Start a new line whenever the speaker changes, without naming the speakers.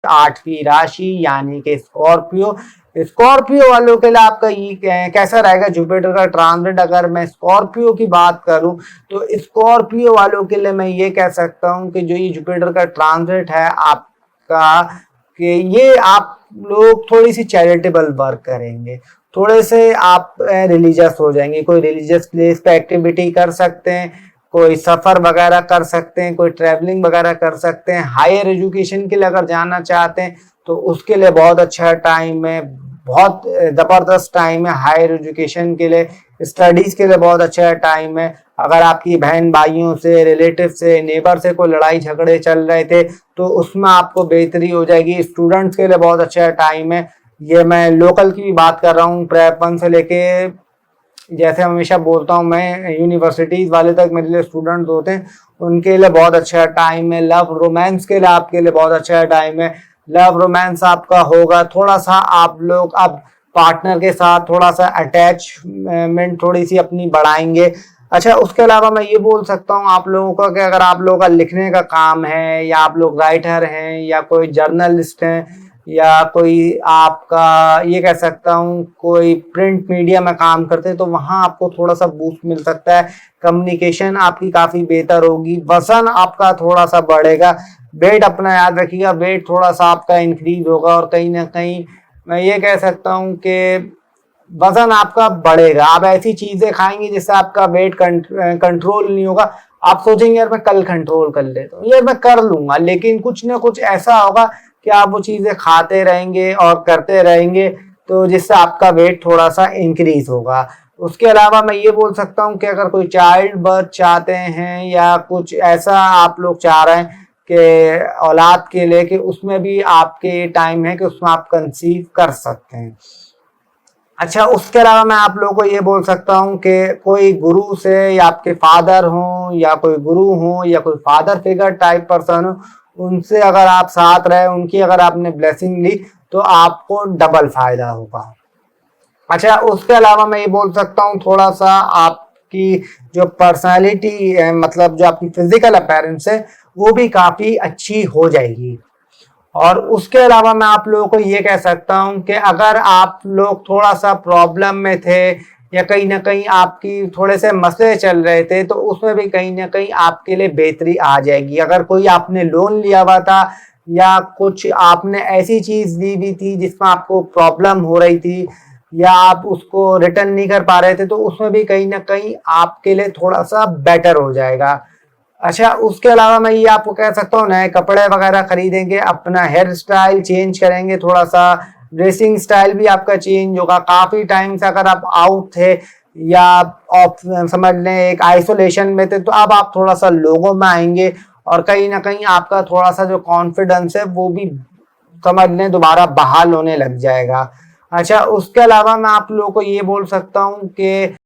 8वीं राशि यानी कि स्कॉर्पियो। स्कॉर्पियो वालों के लिए आपका ये कैसा रहेगा जुपिटर का ट्रांजिट। अगर मैं स्कॉर्पियो की बात करूं तो स्कॉर्पियो वालों के लिए मैं ये कह सकता हूं कि जो ये जुपिटर का ट्रांजिट है आपका, कि ये आप लोग थोड़ी सी चैरिटेबल वर्क करेंगे, थोड़े से आप रिलीजियस हो जाएंगे, कोई रिलीजियस प्लेस पे एक्टिविटी कर सकते हैं, कोई सफर वगैरह कर सकते हैं, कोई ट्रैवलिंग वगैरह कर सकते हैं। हायर एजुकेशन के लिए अगर जाना चाहते हैं तो उसके लिए बहुत अच्छा टाइम है, बहुत जबरदस्त टाइम है हायर एजुकेशन के लिए, स्टडीज के लिए बहुत अच्छा टाइम है। अगर आपकी बहन भाइयों से, रिलेटिव से, नेबर से कोई लड़ाई झगड़े चल रहे थे तो उसमें आपको बेहतरी हो जाएगी। स्टूडेंट्स के लिए बहुत अच्छा टाइम है। ये मैं लोकल की भी बात कर रहा हूँ, प्रेप 1 से लेके, जैसे हमेशा बोलता हूँ मैं, यूनिवर्सिटीज वाले तक मेरे लिए स्टूडेंट्स होते हैं, उनके लिए बहुत अच्छा टाइम है। लव रोमांस के लिए आपके लिए बहुत अच्छा टाइम है। लव रोमांस आपका होगा, थोड़ा सा आप लोग अब पार्टनर के साथ थोड़ा सा अटैचमेंट थोड़ी सी अपनी बढ़ाएंगे। अच्छा, उसके अलावा मैं ये बोल सकता हूँ आप लोगों का कि अगर आप लोगों का लिखने का काम है, या आप लोग राइटर हैं, या कोई जर्नलिस्ट हैं, या कोई आपका ये कह सकता हूँ कोई प्रिंट मीडिया में काम करते हैं, तो वहां आपको थोड़ा सा बूस्ट मिल सकता है। कम्युनिकेशन आपकी काफी बेहतर होगी। वजन आपका थोड़ा सा बढ़ेगा। वेट अपना याद रखिएगा, वेट थोड़ा सा आपका इंक्रीज होगा, और कहीं ना कहीं मैं ये कह सकता हूँ कि वजन आपका बढ़ेगा। आप ऐसी चीजें खाएंगे जिससे आपका वेट कंट्रोल नहीं होगा। आप सोचेंगे यार मैं कल कंट्रोल कर लेता हूँ, यार मैं कर लूंगा, लेकिन कुछ ना कुछ ऐसा होगा कि आप वो चीजें खाते रहेंगे और करते रहेंगे, तो जिससे आपका वेट थोड़ा सा इंक्रीज होगा। उसके अलावा मैं ये बोल सकता हूँ कि अगर कोई चाइल्ड बर्थ चाहते हैं, या कुछ ऐसा आप लोग चाह रहे हैं कि औलाद के लिए, कि उसमें भी आपके टाइम है कि उसमें आप कंसीव कर सकते हैं। अच्छा, उसके अलावा मैं आप लोगों को ये बोल सकता हूँ कि कोई गुरु से, या आपके फादर हो, या कोई गुरु हो, या कोई फादर फिगर टाइप पर्सन हो, उनसे अगर आप साथ रहे, उनकी अगर आपने ब्लेसिंग ली, तो आपको डबल फायदा होगा। अच्छा, उसके अलावा मैं ये बोल सकता हूँ थोड़ा सा आपकी जो पर्सनालिटी है, मतलब जो आपकी फिजिकल अपीयरेंस है, वो भी काफी अच्छी हो जाएगी। और उसके अलावा मैं आप लोगों को ये कह सकता हूं कि अगर आप लोग थोड़ा सा प्रॉब्लम में थे, या कहीं ना कहीं आपकी थोड़े से मसले चल रहे थे, तो उसमें भी कहीं ना कहीं आपके लिए बेहतरी आ जाएगी। अगर कोई आपने लोन लिया हुआ था, या कुछ आपने ऐसी चीज ली हुई थी जिसमें आपको प्रॉब्लम हो रही थी, या आप उसको रिटर्न नहीं कर पा रहे थे, तो उसमें भी कहीं ना कहीं आपके लिए थोड़ा सा बेटर हो जाएगा। अच्छा, उसके अलावा मैं ये आपको कह सकता हूँ नए कपड़े वगैरह खरीदेंगे, अपना हेयर स्टाइल चेंज करेंगे, थोड़ा सा ड्रेसिंग स्टाइल भी आपका चेंज होगा। काफी टाइम से अगर आप आउट थे, या आप समझ लें एक आइसोलेशन में थे, तो अब आप थोड़ा सा लोगों में आएंगे, और कहीं ना कहीं आपका थोड़ा सा जो कॉन्फिडेंस है वो भी समझ लें दोबारा बहाल होने लग जाएगा। अच्छा, उसके अलावा मैं आप लोगों को ये बोल सकता हूँ कि